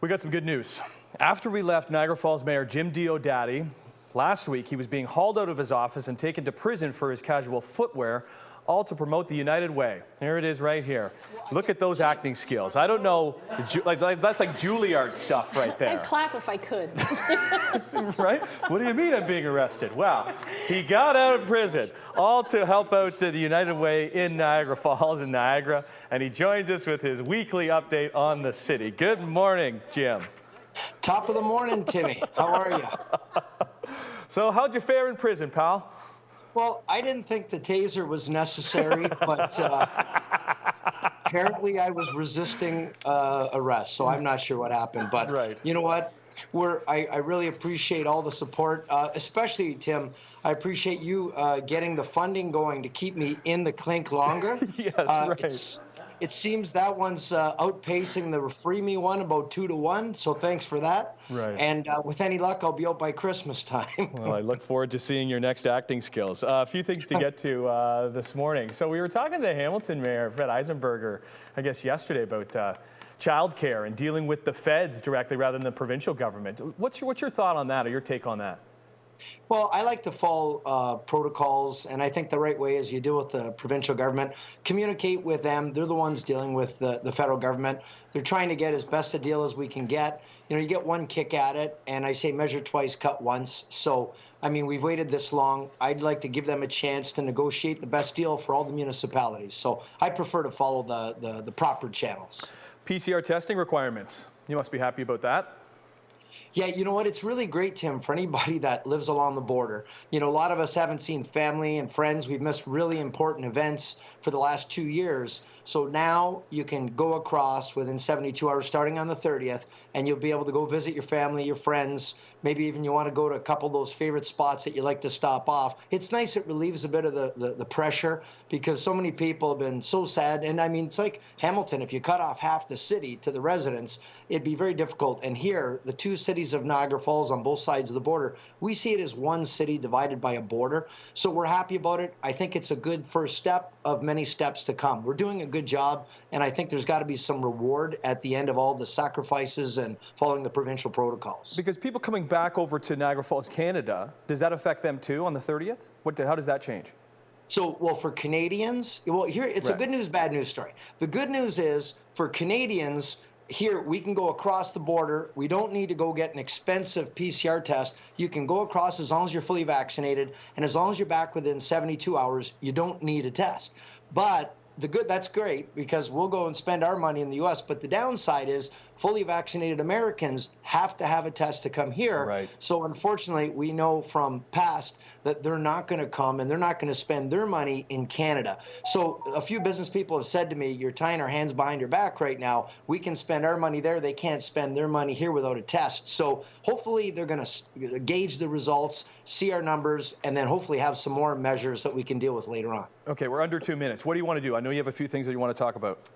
We got some good news. After we left Niagara Falls Mayor Jim Diodati, last week he was being hauled out of his office and taken to prison for his casual footwear, all to promote the United Way. Here it is right here. Look at those acting skills. I don't know, that's like Juilliard stuff right there. I'd clap if I could. Right? What do you mean I'm being arrested? Well, he got out of prison, all to help out to the United Way in Niagara Falls in Niagara, and he joins us with his weekly update on the city. Good morning, Jim. Top of the morning, Timmy. How are you? So how'd you fare in prison, pal? Well, I didn't think the taser was necessary, but apparently I was resisting arrest, so I'm not sure what happened. But right. You know what? I really appreciate all the support, especially, Tim, I appreciate you getting the funding going to keep me in the clink longer. Yes, right. It seems that one's outpacing the Free Me one about 2-1, so thanks for that. Right. And with any luck, I'll be out by Christmas time. Well, I look forward to seeing your next acting skills. A few things to get to this morning. So we were talking to Hamilton Mayor Fred Eisenberger, I guess yesterday, about childcare and dealing with the feds directly rather than the provincial government. What's your thought on that, or your take on that? Well, I like to follow protocols, and I think the right way is you deal with the provincial government, communicate with them. They're the ones dealing with the federal government. They're trying to get as best a deal as we can get. You know, you get one kick at it, and I say measure twice, cut once. So, I mean, we've waited this long. I'd like to give them a chance to negotiate the best deal for all the municipalities. So I prefer to follow the proper channels. PCR testing requirements. You must be happy about that. Yeah, you know what? It's really great, Tim, for anybody that lives along the border. You know, a lot of us haven't seen family and friends. We've missed really important events for the last 2 years. So now you can go across within 72 hours, starting on the 30th, and you'll be able to go visit your family, your friends. Maybe even you want to go to a couple of those favorite spots that you like to stop off. It's nice. It relieves a bit of the pressure, because so many people have been so sad. And I mean, it's like Hamilton. If you cut off half the city to the residents, it'd be very difficult. And here, the two cities of Niagara Falls on both sides of the border, we see it as one city divided by a border. So we're happy about it. I think it's a good first step of many steps to come. We're doing a good job, and I think there's got to be some reward at the end of all the sacrifices and following the provincial protocols. Because people coming back over to Niagara Falls, Canada, does that affect them too on the 30th? How does that change? So, well, for Canadians, well, here, it's a good news, bad news story. The good news is for Canadians, here, we can go across the border. We don't need to go get an expensive PCR test. You can go across as long as you're fully vaccinated, and as long as you're back within 72 hours, you don't need a test. But that's great, because we'll go and spend our money in the U.S., but the downside is fully vaccinated Americans have to have a test to come here. Right. So unfortunately, we know from past that they're not going to come and they're not going to spend their money in Canada. So a few business people have said to me, you're tying our hands behind your back right now. We can spend our money there. They can't spend their money here without a test. So hopefully they're going to gauge the results, see our numbers, and then hopefully have some more measures that we can deal with later on. Okay, we're under 2 minutes. What do you want to do? I know you have a few things that you want to talk about.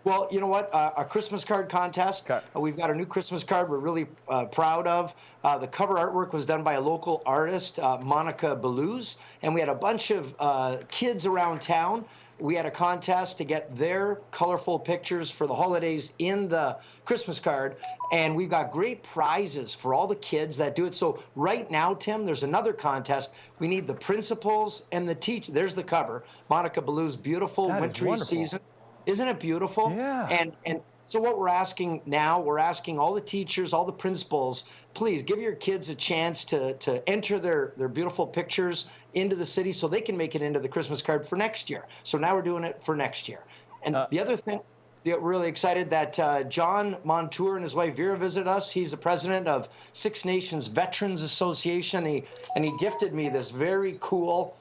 Well, you know what? A Christmas card contest. Okay. We've got a new Christmas card we're really proud of. The cover artwork was done by a local artist, Monica Belluz, and we had a bunch of kids around town. We had a contest to get their colorful pictures for the holidays in the Christmas card, and we've got great prizes for all the kids that do it. So right now, Tim, there's another contest. We need the principals and the teachers. There's the cover. Monica Belluz, beautiful wintry season. Isn't it beautiful? Yeah. And so what we're asking now, we're asking all the teachers, all the principals, please give your kids a chance to enter their beautiful pictures into the city so they can make it into the Christmas card for next year. So now we're doing it for next year. And the other thing, we're really excited that John Montour and his wife Vera visited us. He's the president of Six Nations Veterans Association. And he gifted me this very cool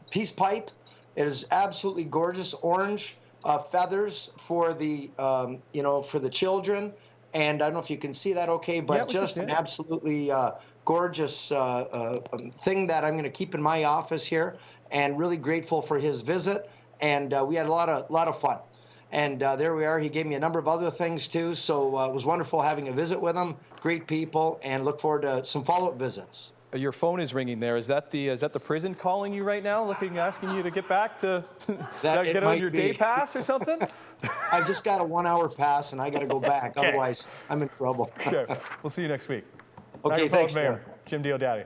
peace pipe. It is absolutely gorgeous, orange feathers for the for the children, and I don't know if you can see that okay, but just an absolutely gorgeous thing that I'm going to keep in my office here, and really grateful for his visit. And we had a lot of fun. And there we are. He gave me a number of other things too, so it was wonderful having a visit with him. Great people, and look forward to some follow-up visits. your phone is ringing there. Is that the prison calling you right now, asking you to get back to get on your day pass or something? I've just got a 1-hour pass and I got to go back. Okay. Otherwise, I'm in trouble. Okay. We'll see you next week. Okay, Niagara Falls thanks, Mayor Tim. Jim Diodati.